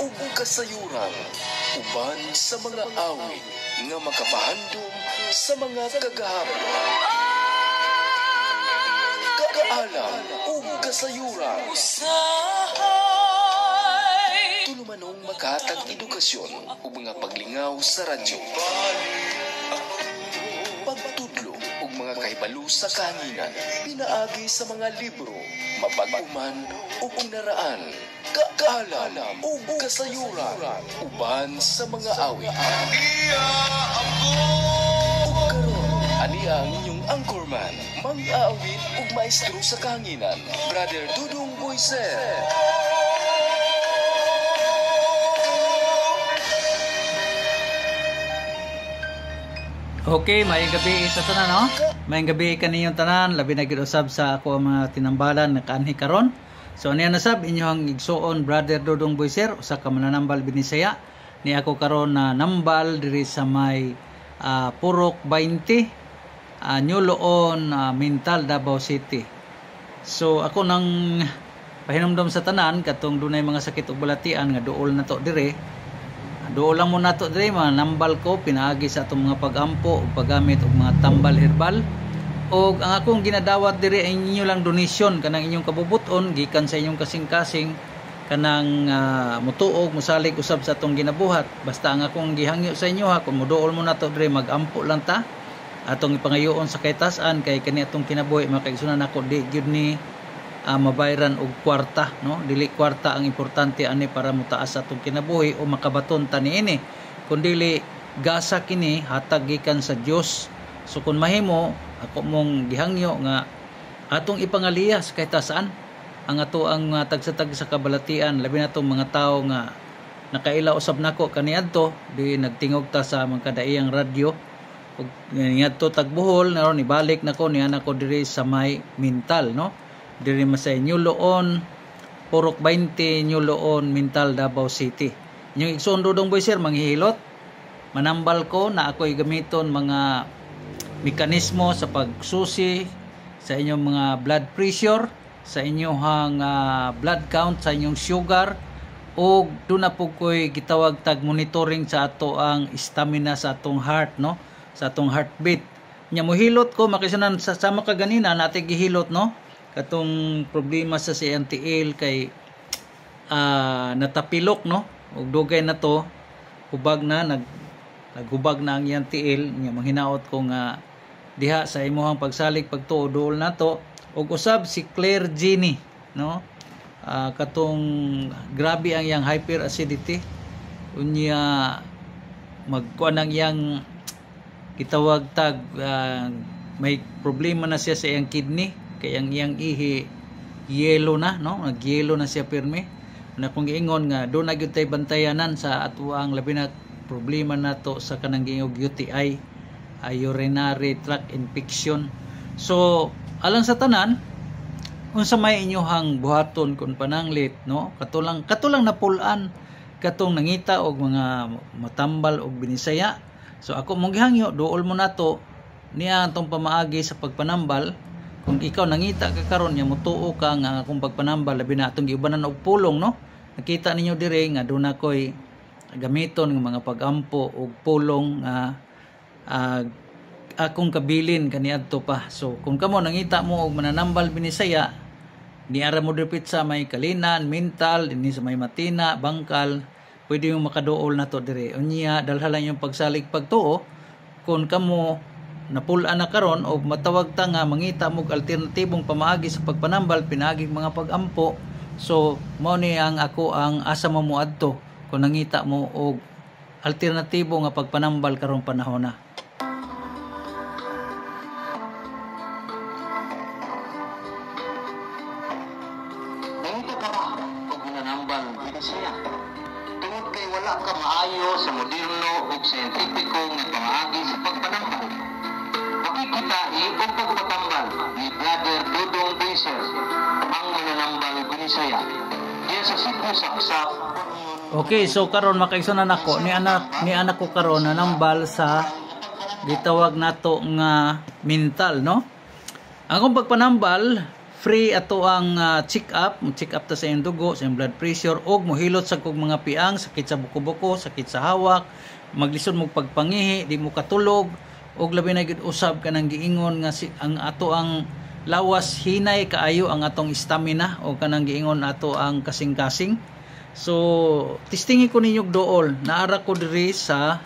ug kasayuran uban sa mga awit nga makapahandom sa mga kagahapon. Kaalam ug kasayuran. Tulumanong makahatag edukasyon ug mga paglingaw sa radyo. Pagtudlo ug mga kahibalo sa kahanginan, pinaagi sa mga libro, mapag-uman ug naraan. Kaalam ug kasayuran uban sa mga awit. Ug karon ani ang inyong anchorman, mang-aawit ug maestro sa kahanginan, Brother Dudong Boyser. Okay, maayong gabi sa tanan, no? Maayong gabi kaniyong tanan, labi na gid usab sa ako ang mga tinambalan na kaanhi karon. So niya nasab inyong igsuon Brother Dudong Boyser, usa ka mananambal binisaya. Ni ako karon na nambal diri sa may Purok 20, New Loon, Mintal, Davao City. So ako nang pahinumdom sa tanan katong dunay mga sakit ug balatian nga duol na to dire. Duol lang muna to dire, manambal ko pinaagi sa atong mga pagampo ug paggamit og mga tambal herbal. Og ang akong ginadawat dire ay inyo lang donation kanang inyong kabubuton gikan sa inyong kasing-kasing kanang mutuog musalig usab sa atong ginabuhat. Basta ang akong gihangyo sa inyo ha, kung moduol mo na to dire magampo lang ta atong ipangayoon sa kaytas-an kay kani atong kinabuhi makaigsunan nako di gyud ni mabayran og kwarta, no? Dili kwarta ang importante ani para mutaas sa atong kinabuhi o makabaton ta niini, kundili gasa kini hatag gikan sa Dios. So kung mahimo ako mong gihangyo nga atong ipangaliyas kay tasan ang ato ang tagsatag sa kabalatian, labi na tong mga tawo nga nakaila usab nako kaniadto di nagtingog ta sa mga kadaiyang radyo ug niadto tagbuhol naron ibalik nako niya nako diri sa may Mintal, no? Diri masay New Loon, Purok 20, New Loon, Mintal, Davao City. Yung igsoon Dudong Boyser manghihilot, manambal ko na ako'y gamiton mga mekanismo sa pagsusi sa inyong mga blood pressure, sa inyong blood count, sa inyong sugar, o doon na po ko'y gitawag tag monitoring sa ato ang stamina sa atong heart, no? Sa atong heartbeat. Nya mohilot ko makisunan sa sama ka ganina natin gihilot, no? Katong problema sa CNTL kay natapilok, no? Ug dugay na to hubag na naghubag na ang CNTL nya manghinaot ko nga diha sa imuhang pagsalig pagtuo na to ug usab si Claire Jenny, no? Katong grabe ang yang hyperacidity unya magkuan ang yang gitawag tag may problema na siya sa iyang kidney kay ang iyang ihi yellow na, no? Nagyelo na siya pirmi. Na kung giingon nga do na gyud tay bantayanan sa atuang labi na problema nato sa kanang giingog UTI, urinary tract infection. So alang sa tanan unsa may inyohang buhaton kun pananglit, no? Katulang napulan katong nangita og mga matambal og binisaya. So ako mong gihangyo duol mo nato niya atong pamaagi sa pagpanambal. Kung ikaw nangita ka karon nya mutuo ka nga akong pagpanambal labi na atong giubanan og pulong, no? Nakita ninyo dire nga do na koy gamiton ng mga pagampo og pulong akong kabilin kaniadto pa. So kung kamo nangita mo og mananambal binisaya niara mo dipit sa may Kalinan, Mintal, dinhi sa may Matina, Bangkal, pwede mo makaduol na to dire. Unya dalhalan yung pagsalig pagtuo kung kamo napulaan na karon o matawag ta nga mangita mo alternatibong pamaagi sa pagpanambal pinaagi mga pagampo. So mao ni ang ako ang asa mo adto kung nangita mo og alternatibo nga pagpanambal karong panahon na. Nangita ka ba og mananambal binisaya tungod kay wala ka maayo sa moderno ug siyentipiko nga pamaagi sa pagpanambal? Makikita ang pagpatambal ni Brother Dudong Boyser ang mananambal binisaya diyan sa Cebu sa Okay, so karon makaigsunan nako ni anak ko karon nanambal sa gitawag nato nga Mintal, no? Ang akong pagpanambal free ato ang check up ta sa iyong dugo, sa iyong blood pressure, og mohilot sa kog mga piang, sakit sa buko-buko, sakit sa hawak, maglisod mo pagpangihi, di mo katulog, og labi na gid usab ka nang giingon nga ang ato ang lawas hinay kaayo ang atong stamina o kanang giingon ato ang kasing-kasing. So testingi ko ninyo dool, naara ko diri sa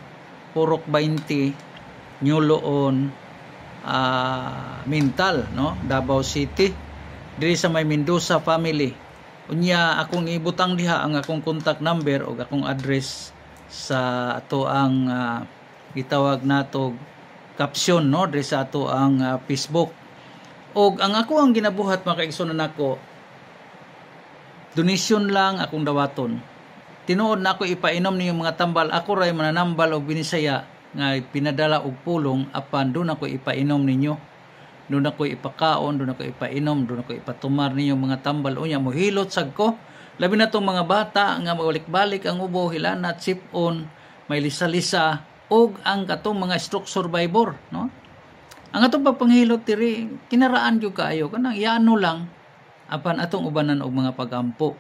Purok 20 New Loon Mental, no, Davao City, diri sa may Mendoza family. Unya akong ibutang diha ang akong contact number o akong address sa ato ang gitawag nato caption, no, diri sa ato ang Facebook. Og ang ako ang ginabuhat mga kaigsunan nako, donation lang akong dawaton. Tinuod na ako ipainom niyo mga tambal, ako ray mananambal og binisaya nga pinadala og pulong apan doon ako ipainom ninyo. Doon ako ipakaon, doon ako ipainom, doon ako ipatumar ninyo mga tambal. Unya mohilot sad ko. Labi na tong mga bata nga balik-balik ang ubo, hilana, chip-on, may lisa-lisa og ang katong mga stroke survivor, no? Ang atong pagpanghilot diri kinaraan gyud kaayo kanang iano lang apan atong ubanan og mga pagampo.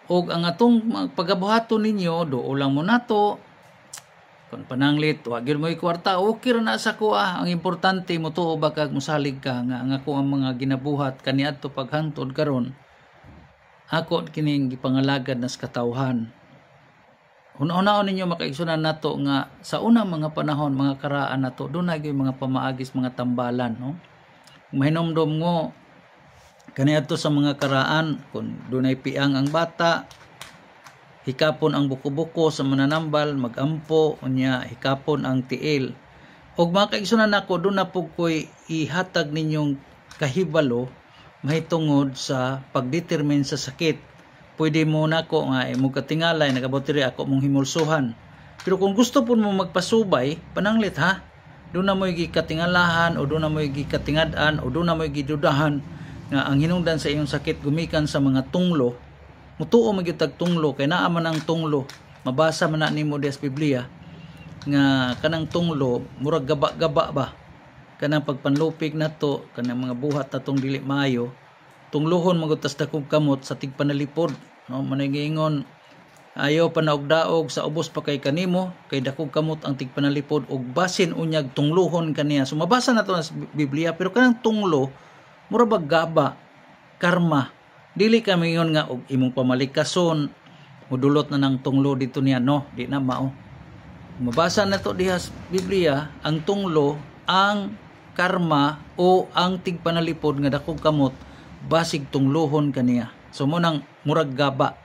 Og ang atong pagabuhaton ninyo do lang mo nato. Kung pananglit wa gyud mo kwarta, okay ra na sa kuha. Ang importante mo tuo ba kag mosalig ka nga ang ako ang mga ginabuhat kaniadto paghangtod karon. Ako kining gipangalagad nas katawhan. Una-unaon ninyo makaigsunan nato nga sa unang mga panahon, mga karaan nato, doon na mga pamaagis, mga tambalan, no? Mahinomdom ngo kaniadto sa mga karaan kung dunay piang ang bata, hikapon ang buko-buko sa mananambal, magampo, unya hikapon ang tiil. Og mga kaigsunan nako, doon na po ko'y ihatag ninyong kahibalo mahitungod sa pagdetermine sa sakit. Pwede mo na ko nga mo katingalay nagabotiri ako mong himulsuhan. Pero kung gusto po mo magpasubay, pananglit ha. Doon na mo gikatingalahan o doon na mo gikatingad-an o doon na mo gidudahan nga ang hinungdan sa iyong sakit gumikan sa mga tunglo. Mutuo magyutag tunglo kay naa man ang tunglo. Mabasa man na nimo sa Biblia nga kanang tunglo murag gaba-gaba ba. Kanang pagpanlupig nato kanang mga buhat atong dili maayo. Tunglohon magutas dakog kamot sa tigpanalipod, no, managingon ayaw panaog-daog sa ubos pa kay kanimo kay dakog kamot ang tigpanalipod og basin unyag tunglohon kaniya. So mabasa nato sa Biblia pero kanang tunglo mura bag gaba, karma. Dili ka mingon nga og imong pamalikason mudulot na ng tunglo dito niya, no, di na mao. Mabasa nato diha sa Biblia ang tunglo, ang karma o ang tigpanalipod nga dakog kamot basig tunglohon kaniya. So mo nang murag gaba.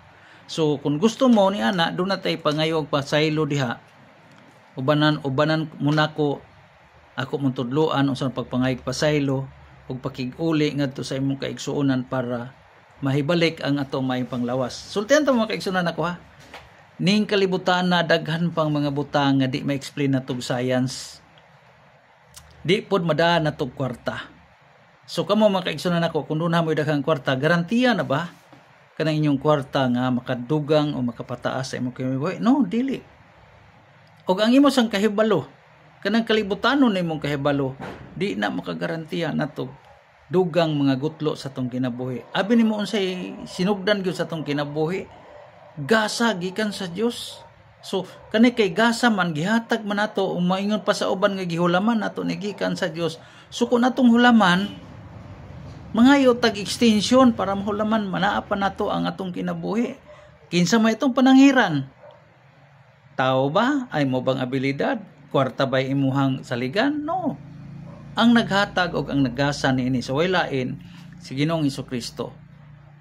So kung gusto mo ni ana do na tay pangayo og pasaylo diha. Ubanan muna ko ako mong tudloan unsa pagpangayog pasaylo ug pakig-uli ngadto sa imong kaigsuonan para mahibalik ang atong may panglawas. Sultihan ta mga kaigsuonan nako ha. Ning kalibutan na daghan pang mga butang nga di ma-explain natog science. Di pod madaan natog kwarta. So kamo mga kaigsuonan nako, kung doon na mo daghang kwarta, garantiya na ba kanang inyong kwarta nga makadugang o makapataas sa imong kinabuhi? No, dili. Og ang imo sang kahibalo, kanang kalibutanon na imong kahibalo, di na makagarantiya nato dugang mga gutlo sa tong kinabuhi. Abi nimo unsay sinugdan gyud sa tong kinabuhi, gasa gikan sa Dios. So kani kay gasa man gihatag man nato, umaingon pa sa uban nga gihulaman nato ni gikan sa Dios. So kung atong hulaman mangayo tag extension para mahulaman manaa pa nato ang atong kinabuhi. Kinsa may itong pananghiran? Tao ba? Ay mo bang abilidad? Kwarta ba'y imuhang saligan? No. Ang naghatag o ang nagasa niini sa waylain si Ginoong Hesukristo.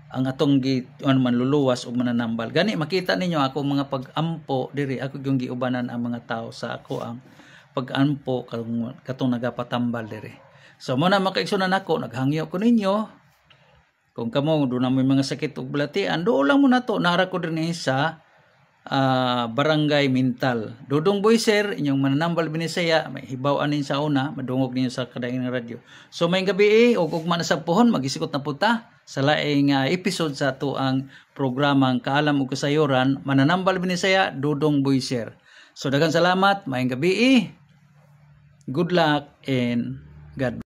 Ang atong manluluwas o mananambal. Gani makita ninyo ako mga pag-ampo diri, ako yung giubanan ang mga tao sa ako ang pag-ampo katong nagapatambal diri. So muna makaigsunan ako, naghangyo ko ninyo. Kung kamo doon na may mga sakit ug balatian, doon lang mo na to. Nara ko din sa Barangay Mental. Dodong Boyser, inyong mananambal binisaya, may hibaw anin sa una, madungog ninyo sa kadaing radyo. So may gabi o ugma na sa pohon, magisikot na puta sa laing episode sa ato ang programang Kaalam ug Kasayuran, mananambal binisaya, Dodong Boyser. So daghang salamat, may gabi. Good luck and God bless.